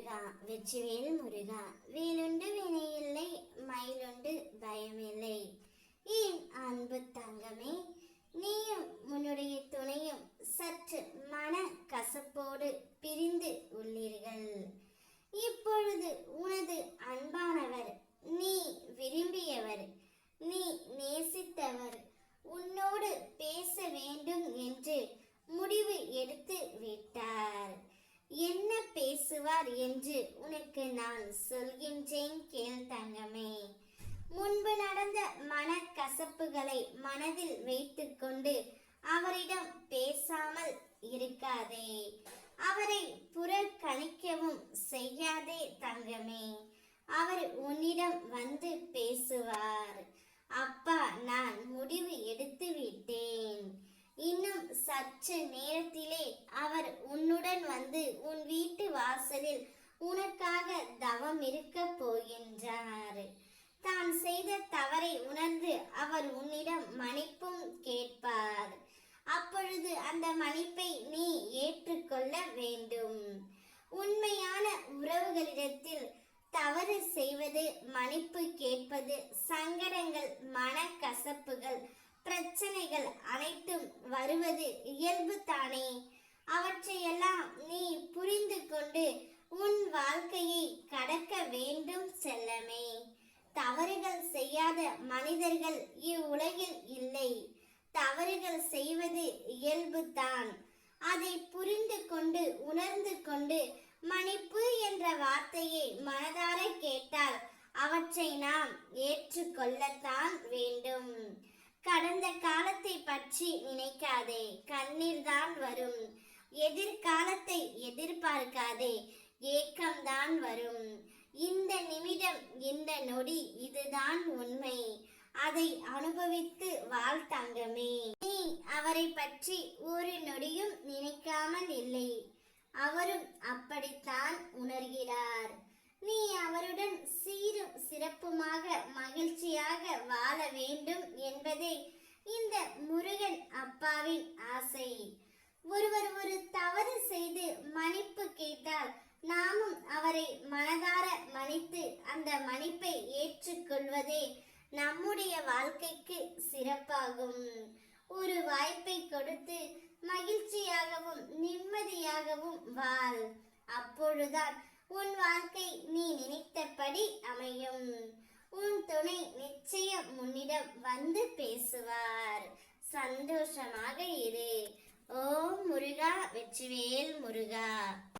முருகா வெற்றிவேல் முருகா வேலுண்டு வினையில்லை மயிலுண்டு பயமில்லை. என் அன்பு தங்கமே, நீயும் உன்னுடைய துணையும் சற்று மன கசப்போடு பிரிந்து உள்ளீர்கள். இப்பொழுது உனது அன்பானவர், நீ விரும்பியவர், நீ நேசித்தவர் உன்னோடு பேச வேண்டும் என்று முடிவு எடுத்து விட்டார். என்ன பேசுவார் என்று உனக்கு நான் சொல்கின்றேன், கேள் தங்கமே. முன்பு நடந்த மனக்கசப்புகளை மனதில் வைத்துக்கொண்டு அவரிடம் பேசாமல் இருக்காதே. அவரை புறக்கணிக்கவும் செய்யாதே தங்கமே. அவர் உன்னிடம் வந்து பேசுவார். அப்பா, நான் முடிவு எடுத்து விட்டேன். இன்னும் சற்று நேரத்திலே அவர் உன்னுடன் வந்து உன் வீட்டு வாசலில் உனக்காக தவம் இருக்க போகின்றார். தான் செய்த தவறை உணர்ந்து அவர் உன்னிடம் மன்னிப்பும் கேட்பார். அப்பொழுது அந்த மன்னிப்பை நீ ஏற்றுக்கொள்ள வேண்டும். உண்மையான உறவுகளிடத்தில் தவறு செய்வது, மன்னிப்பு கேட்பது, சங்கடங்கள், மனக்கசப்புகள், பிரச்சனைகள் அனைத்தும் வருவது இயல்பு தானே. அவற்றையெல்லாம் நீ புரிந்து கொண்டு உன் வாழ்க்கையை கடக்க வேண்டும் செல்லமே. தவறுகள் செய்யாத மனிதர்கள் இவ்வுலகில் இல்லை. தவறுகள் செய்வது இயல்பு தான். அதை புரிந்து கொண்டு உணர்ந்து கொண்டு மன்னிப்பு என்ற வார்த்தையை மனதார கேட்டால் அவற்றை நாம் ஏற்றுக்கொள்ளத்தான் வேண்டும். கடந்த காலத்தை பற்றி நினைக்காதே, கண்ணீர் தான் வரும். எதிர்காலத்தை எதிர்பார்க்காதே, ஏக்கம்தான் வரும். இந்த நிமிடம், இந்த நொடி, இதுதான் உண்மை. அதை அனுபவித்து வாழ் தங்கமே. நீ அவரை பற்றி ஒரு நொடியும் நினைக்காமல் இல்லை. அவரும் அப்படித்தான் உணர்கிறார். நீ அவருடன் சீரும் சிறப்புமாக மகிழ்ச்சியாக வாழ வேண்டும் என்பதே இந்த முருகன் அப்பாவின் ஆசை. ஒருவர் ஒரு தவறு செய்து மன்னிப்பு கேட்டால் நாமும் அவரை மனதார மன்னித்து அந்த மன்னிப்பை ஏற்றுக்கொள்வதே நம்முடைய வாழ்க்கைக்கு சிறப்பாகும். ஒரு வாய்ப்பை கொடுத்து மகிழ்ச்சியாகவும் நிம்மதியாகவும் வாழ். அப்பொழுதுதான் உன் வாழ்க்கை நீ நினைத்தபடி அமையும். உன் துணை நிச்சயம் உன்னிடம் வந்து பேசுவார். சந்தோஷமாக இரு. ஓம் முருகா வெற்றிவேல் முருகா.